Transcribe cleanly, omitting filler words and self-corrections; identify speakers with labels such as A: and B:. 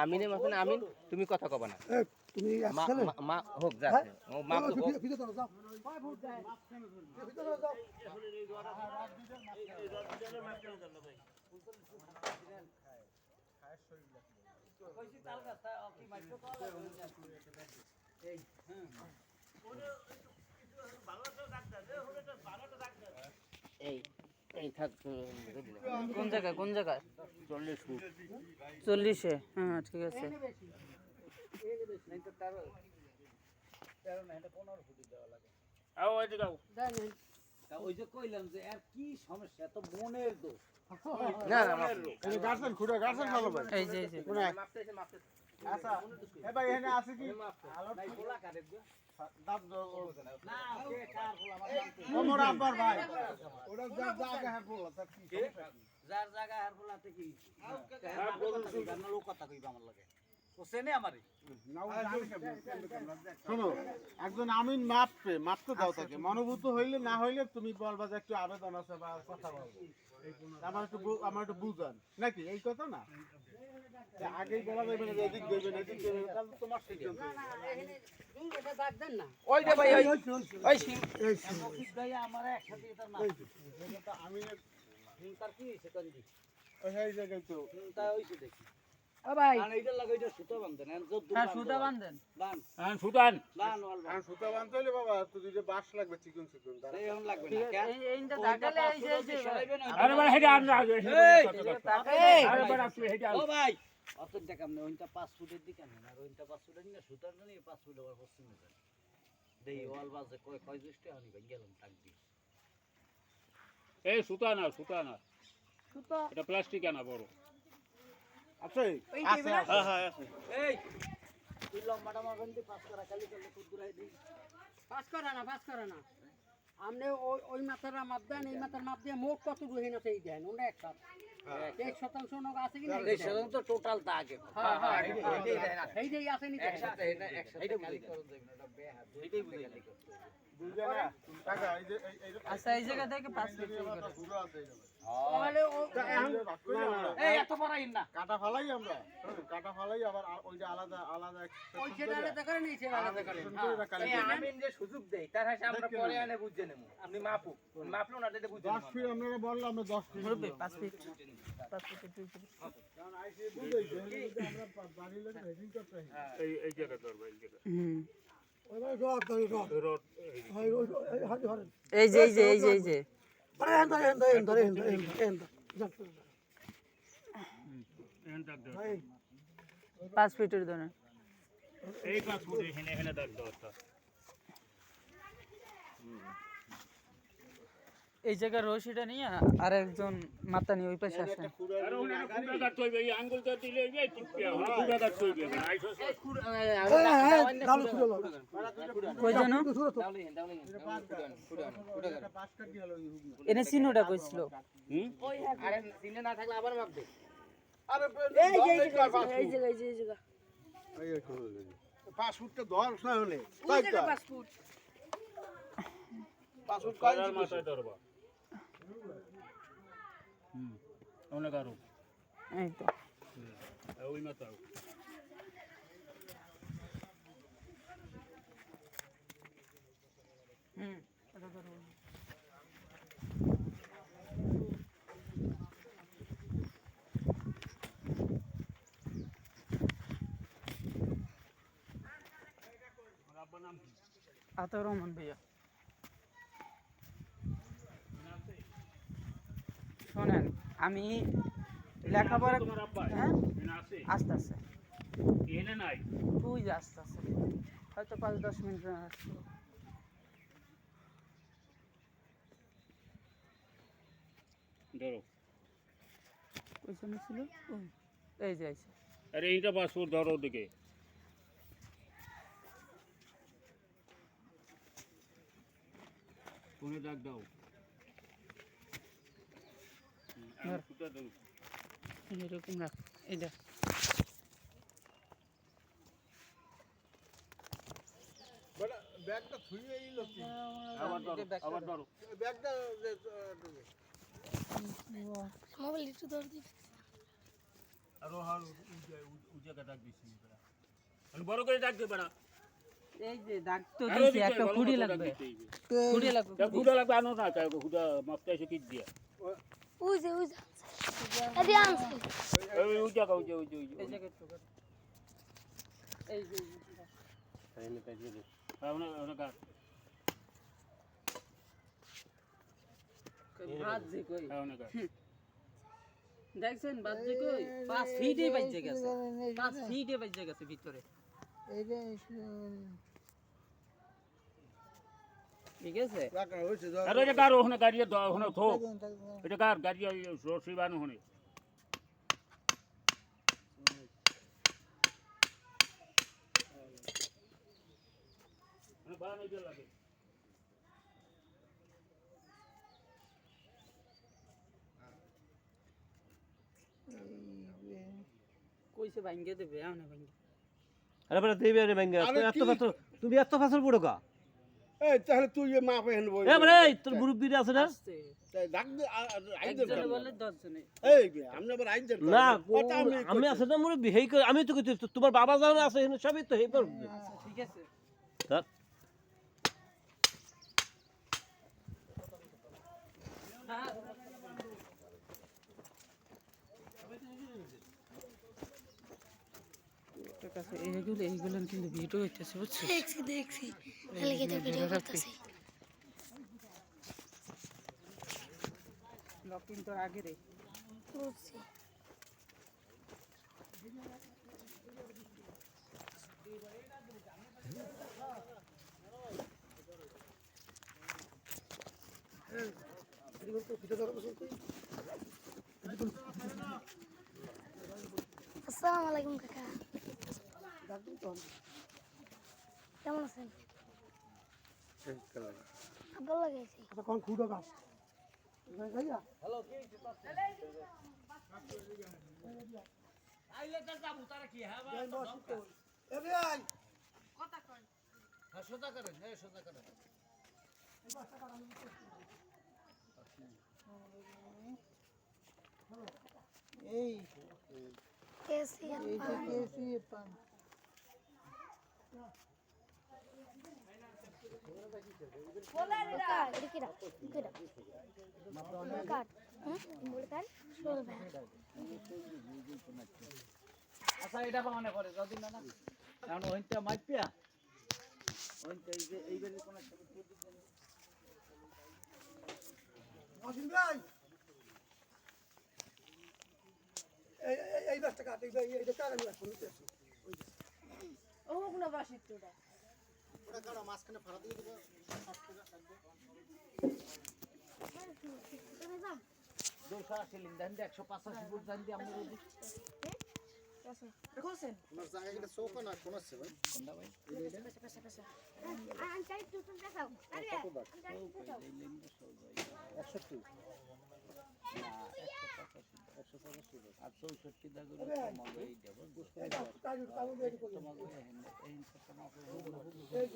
A: আমিনের মতন আমিন, তুমি কথা কবা না।
B: তুমি
A: মা হোক যা ও মা তো হোক। এই এই থাক।
C: কোন জায়গায়
A: 40 ফুট
C: 40-এ? হ্যাঁ ঠিক আছে।
D: ওই যে কইলাম যে আর কি সমস্যা, তো মনের দোষ।
A: না না
B: এই গার্সেন খুঁড়ে গার্সেন ভালো ভাই
C: এই যে
A: মাপতেছে।
B: আচ্ছা এ ভাই এখানে আছে কি
D: নাই বলা কারে গো?
B: দাঁত
D: না ওকে কার বলা আমার জানতে।
B: ওমর আব্বার ভাই ওটা জায়গা হার বলা তার কি
D: যার জায়গা আর বলাতে কি না লোক কথা কইবা আমার লাগে। ও চেনে আমারে।
B: শোনো একজন আমিন মাপতে দাও তাকে, মনোভূত হইলে না হইলে তুমি বলবা যে একটু আবেদন আছে বা কথা বলবো, আমার একটু বুঝান নাকি, এই কথা না আগেই বলা যাবে না যে এদিক দেবেন তাহলে তোমার সিদ্ধান্ত।
A: ওই রে ভাই ওই সিং
D: অফিস ভাই আমার একসাথে এটা না।
B: আমিনের
D: তার কি হইছে কোন দি?
B: ওই জায়গায় তো
D: তা হইছে দেখি।
C: ও ভাই
D: আর এইটা লাগা এটা সুতা বাঁধেন আর যত
C: হ্যাঁ সুতা বাঁধেন।
D: বান
A: সুতান
D: বান ওয়াল বান।
B: আর সুতা বানতে হইলে বাবা তো দুইটা বাঁশ লাগবে চিকন দাঁড়া।
D: এই এখন লাগবে না কেন?
C: এইটা দাগালে এই যে
D: সরাইবে না।
A: আরে ভাই হেডা আন রাখবে। আরে ভাই আপনি হেডা
D: ও ভাই অত টাকা আমনে ওইটা 5 ফুটের দিকে আনেন আর ওইটা 5 ফুটের না সুতার জন্য 5 ফুট আবার পশ্চিমে যান। দেই ওয়াল বাজে কয় জুস্টে আনি ভাই গেলাম টাক দি।
E: এই সুতা না
C: সুতা
E: এটা প্লাস্টিক আনা বড়।
B: আছে আছে হ্যাঁ আছে।
D: এই তুই লম্বাটা মারবেন দি 5 করা খালি করলে খুদ দূরাই দি।
F: পাস করে না আপনি ওই মাথার মাপ দেন, এই মাথার মাপ দিয়ে মোট কত রুহিন আছে এই দেন ওটা একটা 1% নগ আছে কি না
D: এই সেরকম তো টোটাল তা আগে।
F: এইটাই আছে নি
A: একসাথে
D: এইটা খালি করুন যাবেন এটা বেহাত। এইটাই বুঝাই খালি করতে হবে।
B: বুঝে না টাকা এই যে
C: আচ্ছা এই জায়গা থেকে 5 ফিট করে
B: পুরো আছে
F: তাহলে
D: এই এত বড়াইন না।
B: কাটা ফালাই আমরা কাটা ফালাই আবার ওইটা আলাদা আলাদা
F: ওই সেটা আলাদা করে নিয়েছে আলাদা করে
A: এই আমিন যে সুযোগ দেই তার হাসে আমরা পরে আনে বুঝে নেব। আপনি মাপু মাপলো না দিতে বুঝে
B: 10 ফিট আমরা বললাম আমরা 10 ফিট
C: মুরব্বি 5 ফিট 5 ফিট 2 ফিট।
B: কারণ আইসে বুঝাইছে যদি আমরা বাড়ি লাগে হেডিং করতে হয়
E: এই জায়গা ধরবা এই জায়গা
B: ওই রড
E: রড
C: এই যে
E: এখান দাগ দাও।
C: 5 ফিটের ধরে
E: এই 5 ফুট এখানে দাগ দাও একটা।
C: এই জায়গা রশিটা নিয়ে আর একজন মাথা নিয়ে ওই পাশে আসেন।
E: আর ওখানে কুড়া দাগ কইবে এই আঙ্গুলটা দিলে এই টিপিয়া কুড়া দাগ কইবে আইছো।
C: কই জানো
B: এটা পাঁচ কাটি হলো
C: এনে চিহ্নটা কইছিল।
A: আরে চিনে না থাকলে আবার মাপ দে।
B: আরে
F: এই জায়গা
B: 5 ফুটটা ধর না হলে
F: ওই জায়গা 5 ফুট
B: 5 ফুট
E: কালার মাথায় ধরবা। অনেক আরো
C: এই তো
E: ওই মাথা
C: এটা ধরো। আতাউর রহমান ভাইয়া শোনেন আমি লেখাপড়া হ্যাঁ আস্তে আস্তে
E: এনে নাই
C: তুই যে আস্তে আস্তে হয়তো 5-10 মিনিট আসবো।
E: ধরো।
C: ওইখানে ছিল এই যে আছে।
E: আরে এইটা 5 ফুট ধরো ওদিকে। কোনে দাগ দাও। সুতা দাও।
C: এরকম রাখ এই দেখ
B: বড় ব্যাগটা থুইয়ে এইলো কি
E: আবার ধরো।
B: ব্যাগটা
G: মোবাইল একটু ধর দিবি
E: আর ও হাল উজাকা ডাক দিছি আর বড় করে ডাক দে বেড়া
C: এই যে দাগ তো দিছি একটা খুঁড়ি লাগবে খুঁড়ি লাগবে
E: খুদা লাগবে আনো না কাই খুদা মাপতে এসে কি দিয়া
G: উজে এদি আনছি
E: ওই উজাকা
C: এই জায়গা তো এই যে
E: ওনা কাট
C: ভাত যে কই
E: ওনা কাট
C: দেখছেন ভাত যে কই 5 ফিটে বাইজে গেছে 5 ফিটে বাইজে গেছে ভিতরে ঠিক আছে
B: রাখা হয়েছে
E: আর ওটা কার ওখানে গাড়ি ওখানে থো এটা কার গাড়ি রসি বানো ওখানে বানো দিয়ে লাগে
C: কইছে ভাঙ্গে দেবে আনে ভাঙ্গে
H: আরে বড় দেবে রে ভাঙ্গা
B: আরে
H: এত
B: কি?
H: ফাসল তুমি এত ফাসল পড়ো কা
B: এই তাহলে তুই যে মাপ হেন বই
H: এ বড় এই তোর মুরব্বিরা আছে না
C: আসছে
B: ডাক দে আই দে
C: একজনে বলে 10 জনে
B: এই আমরা আবার আই দে
H: না আমি আছে না মুরব্বি হেই করে- আমি তো কইতে তোমার বাবা যাও না আছে এখানে সবই তো হেই পারবে
C: আচ্ছা ঠিক আছে
H: হ্যাঁ
C: তোর কাছে এইগুলো কিন্তু ভিডিও হইতেছে বুঝছিস
G: দেখছি এলাকে তো ভিডিও করতেছি
C: লকিং তোর আগে রে
G: বুঝছি আসসালামু আলাইকুম কাকা কেমন আছেন আব্বা লাগাইছি
D: সোজা করেন সোজা করেন
G: কেসি পান কাট এদিকে রাখ এদিকে রাখ কাট বড় কাট শোল ভাই
D: আচ্ছা এটা বানানে করে যদি না না কারণ ওইটা মাইপিয়া ওইটা এই যে এইবারে কোন একটা
G: ও কোন বাসিত তোটা
B: ওটা কাটা মাঝখানে ফাড়া দিয়ে দিবা
G: তুমি যাও
D: 280 লিং দেন 185 ফুট দেন দি আমরা
G: দেখছেন
B: তোমার জায়গাটা চৌকা না কোন আছে ভাই
D: কোনটা ভাই
G: পেশা আমি চাই তুমি দেখাও আরে আমি চাই দেখাও
B: 100
D: আর 64 দাগ তোমাকে এই দেব 200 তোমাকে এই